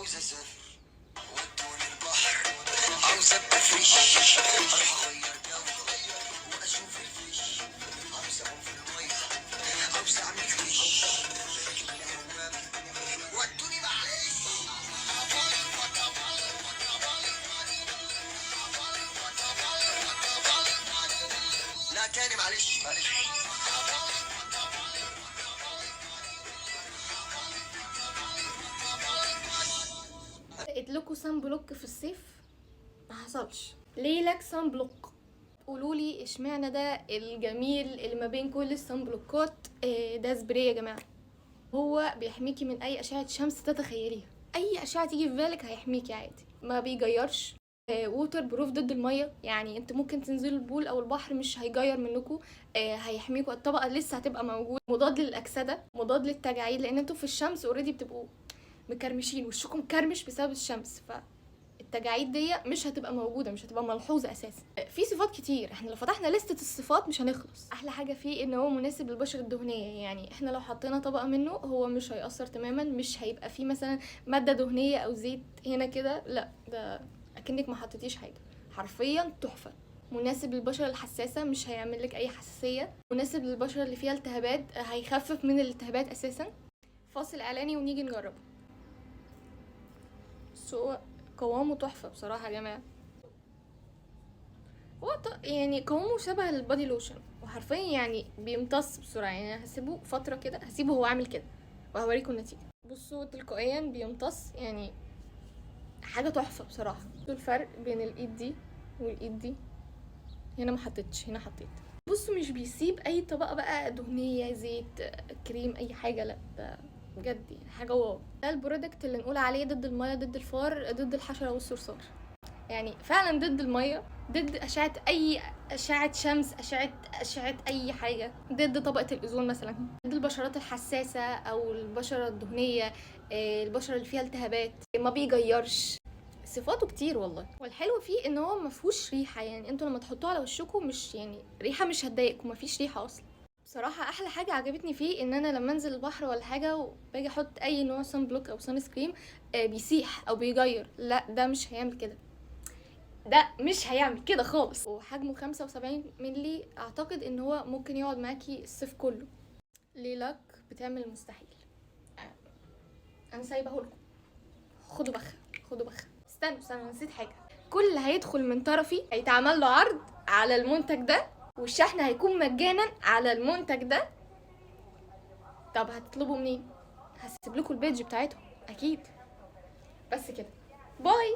عاوز اسافر ودوني البحر، عاوز ابقى فريش، اروح اغير جو واشوف الفيش، عاوز اعوم في الميه، عاوز اعمل فيش، ودوني معلش. لا تاني معلش معلش. لقيت لكم سان بلوك في الصيف ما حصلش. ليه لك سان بلوك؟ قولوا لي اشمعنى ده الجميل اللي ما بين كل السان بلوكات؟ ده سبراي يا جماعه، هو بيحميكي من اي اشعه شمس تتخيليها، اي اشعه تيجي في بالك هيحميكي عادي، ما بيجيرش. ووتر بروف ضد الميه، يعني انت ممكن تنزلوا البول او البحر مش هيجير منكم. هيحميكوا، الطبقه لسه هتبقى موجوده، مضاد للاكسده، مضاد للتجاعيد، لان انتوا في الشمس اوريدي بتبقوا مكرمشين، وشكم مكرمش بسبب الشمس، فالتجاعيد دي مش هتبقى موجوده، مش هتبقى ملحوظه اساسا. في صفات كتير، احنا لو فتحنا لستة الصفات مش هنخلص. احلى حاجه فيه ان هو مناسب للبشره الدهنيه، يعني احنا لو حطينا طبقه منه هو مش هيأثر تماما، مش هيبقى فيه مثلا ماده دهنيه او زيت هنا كده، لا ده اكنك ما حطيتيش حاجه، حرفيا تحفه. مناسب للبشره الحساسه، مش هيعمل لك اي حساسيه. مناسب للبشره اللي فيها التهابات، هيخفف من الالتهابات اساسا. فاصل اعلاني ونيجي نجربه. هو قوامه تحفه بصراحه يا جماعه. هو يعني قوامه شبه البادي لوشن، وحرفيا يعني بيمتص بسرعه، يعني هسيبه فتره كده، هسيبه هو عامل كده وهوريكم النتيجه. بصوا تلقائيا بيمتص، يعني حاجه تحفه بصراحه. بصوا الفرق بين الايد دي والايد دي، هنا ما حطيتش، هنا حطيت. بصوا مش بيسيب اي طبقه بقى دهنيه، زيت، كريم، اي حاجه، لا ده بجد يعني حاجه واو. ده البرودكت اللي نقول عليه ضد الميه، ضد الفار، ضد الحشره والصرصار، يعني فعلا ضد الميه، ضد اشعه، اي اشعه شمس، اشعه اي حاجه، ضد طبقه الاوزون مثلا، ضد البشرات الحساسه او البشره الدهنيه، البشره اللي فيها التهابات، ما بيجيرش. صفاته كتير والله. والحلو فيه ان هو مفهوش ريحه، يعني انتوا لما تحطوه على وشكم مش يعني ريحه مش هتضايقكم، مفيش ريحه اصلا. بصراحه احلى حاجه عجبتني فيه ان انا لما انزل البحر ولا حاجه وباجي احط اي نوع سان بلوك او سان سكريم، بيسيح او بيغير، لا ده مش هيعمل كده، ده مش هيعمل كده خالص. وحجمه 75 ملي، اعتقد ان هو ممكن يقعد معاكي الصيف كله. ليلاك بتعمل المستحيل. انا سايبه لكم، خدوا بخه، خدوا بخه. استنوا نسيت حاجه، كل اللي هيدخل من طرفي هيتعمل له عرض على المنتج ده، والشحن هيكون مجانا على المنتج ده. طب هتطلبوا منين؟ هسيب لكم البيج بتاعتهم اكيد. بس كده، باي.